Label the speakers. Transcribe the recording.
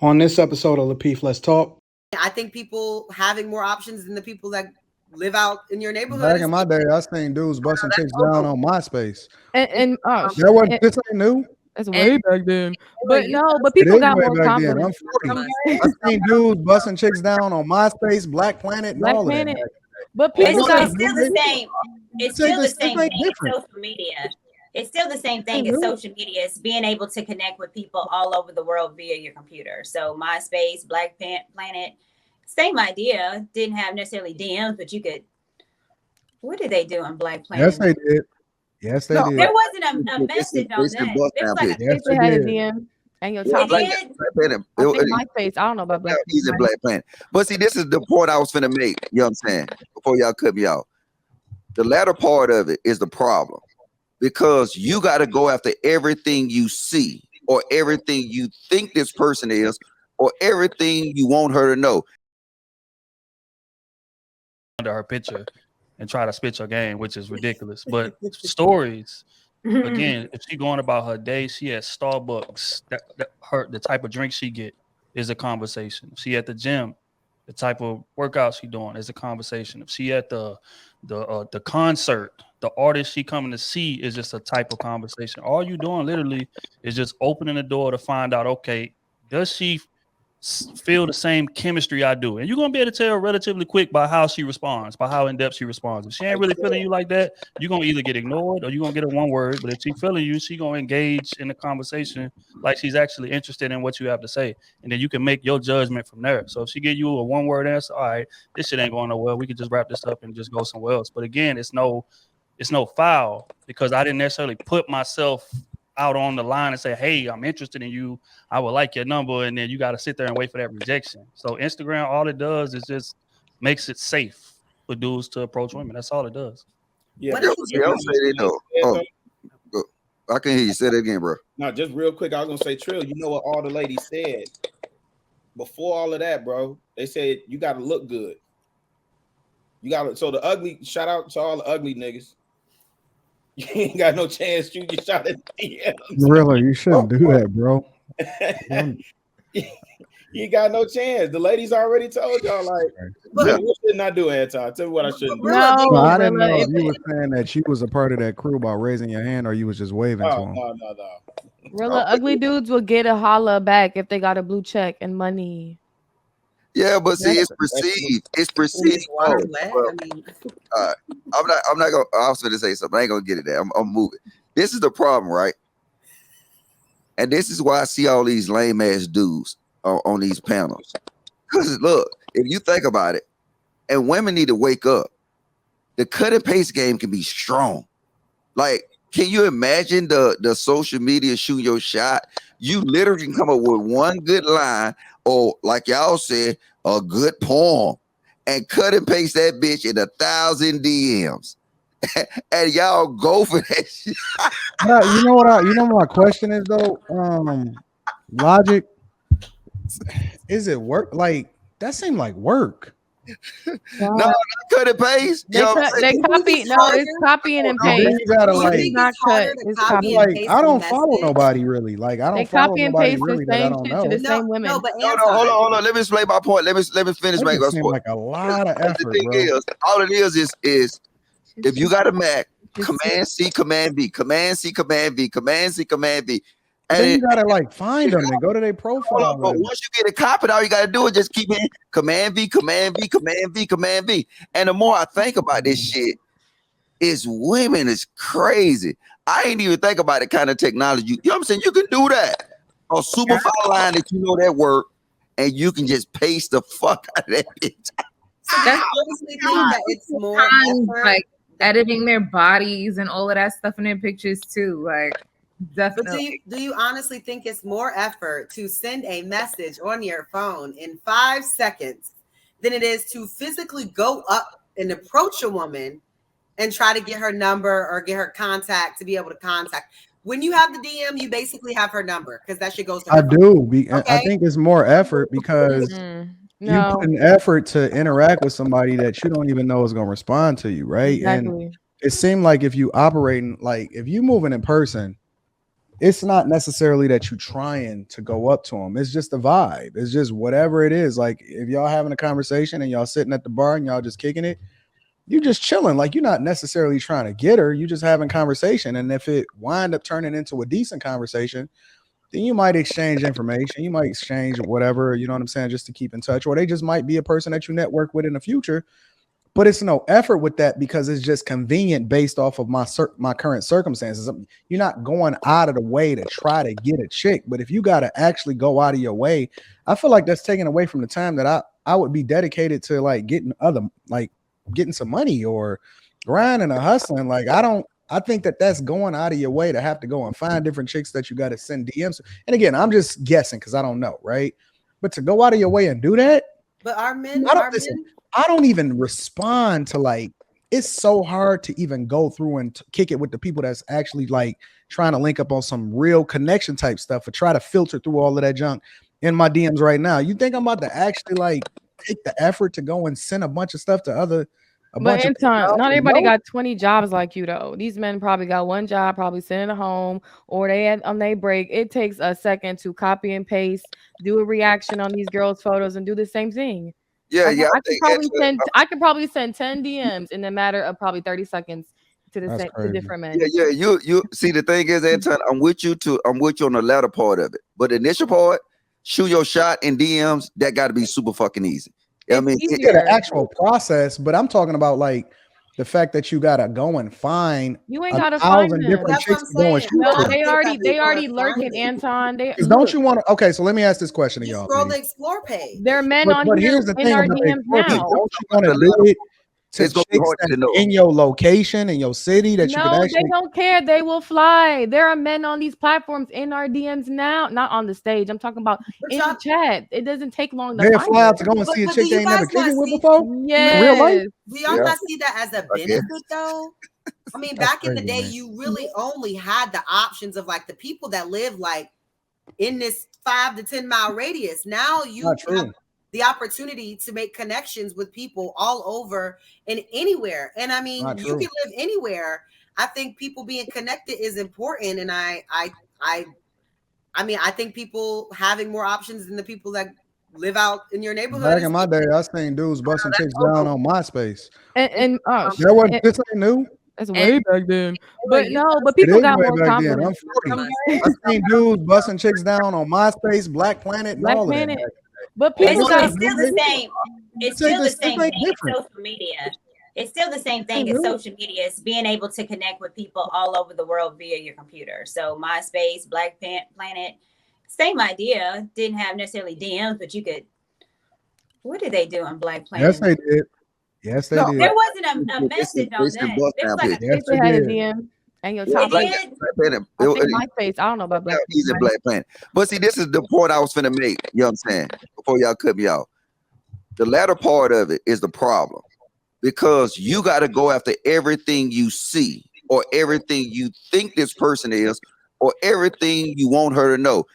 Speaker 1: On this episode of Lapeef, Let's Talk.
Speaker 2: I think people having more options than the people that live out in your neighborhood.
Speaker 3: Back in my day, I seen dudes busting chicks down on MySpace.
Speaker 4: This
Speaker 3: ain't new.
Speaker 4: That's way back then. But but people got more confidence.
Speaker 3: I'm 40. I seen dudes busting chicks down on MySpace, Blackplanet, and all of that.
Speaker 4: But people
Speaker 5: it's still the same. It's still the same thing as social media. It's still the same thing as social media. It's being able to connect with people all over the world via your computer. So MySpace, Blackplanet, same idea. Didn't have necessarily DMs, but you could. What did they do on Blackplanet?
Speaker 3: Yes, they did. Yes, they did.
Speaker 5: There wasn't a message on that. There was like
Speaker 4: they had a DM. And your top MySpace. I don't know about Black.
Speaker 6: He's in Blackplanet. But see, this is the point I was finna make. You know what I'm saying? Before y'all cut me off. The latter part of it is the problem. Because you got to go after everything you see or everything you think this person is or everything you want her to know.
Speaker 7: Under her picture and try to spit your game, which is ridiculous. But stories, again, if she going about her day, she at Starbucks, the type of drink she get is a conversation. If she at the gym, the type of workout she doing is a conversation. If she at the concert, the artist she coming to see is just a type of conversation. All you doing literally is just opening the door to find out, okay, does she feel the same chemistry I do? And you're going to be able to tell relatively quick by how she responds, by how in-depth she responds. If she ain't really feeling you like that, you're going to either get ignored or you're going to get a one word. But if she feeling you, she going to engage in the conversation like she's actually interested in what you have to say. And then you can make your judgment from there. So if she give you a one-word answer, all right, this shit ain't going nowhere. We could just wrap this up and just go somewhere else. But again, it's no foul because I didn't necessarily put myself out on the line and say, hey, I'm interested in you. I would like your number. And then you got to sit there and wait for that rejection. So Instagram, all it does is just makes it safe for dudes to approach women. That's all it does.
Speaker 8: Yeah.
Speaker 6: I'll say that though. Oh, I can hear you. Say that again, bro.
Speaker 8: No, just real quick. I was going to say, Trill, you know what all the ladies said before all of that, bro? They said, you got to look good. You got to, so the ugly, shout out to all the ugly niggas. You ain't got no chance shoot your shot at the DMs.
Speaker 3: Really, you shouldn't do that, bro.
Speaker 8: You got no chance. The ladies already told y'all, like, what should I do, Anton? Tell me what I shouldn't do.
Speaker 3: No, I didn't know if you were saying that you was a part of that crew by raising your hand or you was just waving to them.
Speaker 8: No.
Speaker 4: Real ugly dudes will get a holla back if they got a blue check and money.
Speaker 6: Yeah, but see, it's perceived. It's perceived. I'm not gonna. I was going to say something. I ain't gonna get it there. I'm moving. This is the problem, right? And this is why I see all these lame ass dudes on these panels. Because look, if you think about it, and women need to wake up. The cut and paste game can be strong. Like, can you imagine the social media shooting your shot? You literally can come up with one good line, or like y'all said, a good poem, and cut and paste that bitch in 1,000 DMs, and y'all go for that shit.
Speaker 3: You know what? You know what my question is though. Logic. Is it work? Like that seemed like work.
Speaker 6: No, not cut and paste.
Speaker 4: They copy. No, it's copying and paste.
Speaker 3: You gotta
Speaker 4: it's not cut. It's copy and paste.
Speaker 3: I don't follow nobody really. Like I don't follow nobody really that I don't know.
Speaker 4: To the same women.
Speaker 6: No, hold on. Let me explain my point. Let me finish my point.
Speaker 3: Like a lot of effort,
Speaker 6: the thing
Speaker 3: bro.
Speaker 6: is, all it is if you got a Mac, Command C, Command V, Command C, Command V, Command C, Command V.
Speaker 3: And then you gotta like find them and go to their profile.
Speaker 6: But once you get it copied, all you gotta do is just keep it Command V, Command V, Command V, Command V. And the more I think about this shit, is women is crazy. I ain't even think about the kind of technology. You know what I'm saying? You can do that. A super fine line that you know that work, and you can just paste the fuck out of that bitch.
Speaker 2: I honestly think that it's more effort.
Speaker 9: Like editing their bodies and all of that stuff in their pictures too. Like definitely.
Speaker 2: But do you honestly think it's more effort to send a message on your phone in 5 seconds than it is to physically go up and approach a woman and try to get her number or get her contact to be able to contact? When you have the DM, you basically have her number because that shit goes to her phone.
Speaker 3: Okay? I think it's more effort because you put an effort to interact with somebody that you don't even know is going to respond to you, right? Exactly. And it seemed like if you operating, like if you moving in person, it's not necessarily that you're trying to go up to them. It's just a vibe. It's just whatever it is. Like if y'all having a conversation and y'all sitting at the bar and y'all just kicking it, you just chilling. Like you're not necessarily trying to get her. You just having conversation. And if it wind up turning into a decent conversation, then you might exchange information. You might exchange whatever, you know what I'm saying, just to keep in touch. Or they just might be a person that you network with in the future. But it's no effort with that because it's just convenient based off of my current circumstances. You're not going out of the way to try to get a chick. But if you got to actually go out of your way, I feel like that's taken away from the time that I would be dedicated to like getting some money or grinding or hustling. Like I think that's going out of your way to have to go and find different chicks that you got to send DMs. And again, I'm just guessing because I don't know, right? But to go out of your way and do that.
Speaker 2: But our men,
Speaker 3: I don't even respond to like, it's so hard to even go through and kick it with the people that's actually like trying to link up on some real connection type stuff or try to filter through all of that junk in my DMs right now. You think I'm about to actually like take the effort to go and send a bunch of stuff to
Speaker 4: But Anton, not everybody got 20 jobs like you though. These men probably got one job, probably sitting at home, or they on their break. It takes a second to copy and paste, do a reaction on these girls' photos, and do the same thing.
Speaker 6: Yeah,
Speaker 4: I could probably send 10 DMs in a matter of probably 30 seconds to different men.
Speaker 6: Yeah. You see, the thing is, Anton, I'm with you on the latter part of it, but the initial part, shoot your shot in DMs, that got to be super fucking easy. I mean,
Speaker 3: it's an actual process, but I'm talking about like the fact that you gotta go and find.
Speaker 4: You ain't gotta find them.
Speaker 3: Different chicks to go and shoot.
Speaker 4: No, they already lurking, Anton.
Speaker 3: Don't you want to? Okay, so let me ask this question to y'all.
Speaker 2: Scroll the explore page.
Speaker 4: There are men on here in our DMs now.
Speaker 3: Don't you want to do it? It's gonna be hard to know. In your location, in your city, that you can actually.
Speaker 4: They don't care. They will fly. There are men on these platforms in our DMs now, not on the stage. I'm talking about in the chat. It doesn't take long to
Speaker 3: find fly out to go and see a chick they ain't never kicked with before.
Speaker 4: Yes.
Speaker 3: Real life.
Speaker 2: Do y'all not see that as a benefit though? I mean, back in the day, you really only had the options of like the people that live like in this 5 to 10 mile radius. Now you have the opportunity to make connections with people all over and anywhere. And I mean, you can live anywhere. I think people being connected is important. And I mean, I think people having more options than the people that live out in your neighborhood.
Speaker 3: Back in my day, I seen dudes busting chicks down on MySpace.
Speaker 4: And
Speaker 3: this ain't new.
Speaker 4: That's way back then. But people got more confidence.
Speaker 3: I seen dudes busting chicks down on MySpace, Blackplanet, and all of that.
Speaker 4: But people
Speaker 5: it's still the same. It's still the same thing as social media. It's still the same thing as social media. It's being able to connect with people all over the world via your computer. So MySpace, Blackplanet, same idea. Didn't have necessarily DMs, but you could. What did they do on Blackplanet?
Speaker 3: Yes, they did. Yes, they did.
Speaker 5: There wasn't a message on that. There was like
Speaker 4: they had a DM. And your top MySpace. I don't know about Black.
Speaker 6: He's a Blackplanet. But see, this is the point I was finna make. You know what I'm saying? Before y'all cut me off. The latter part of it is the problem. Because you got to go after everything you see or everything you think this person is or everything you want her to know.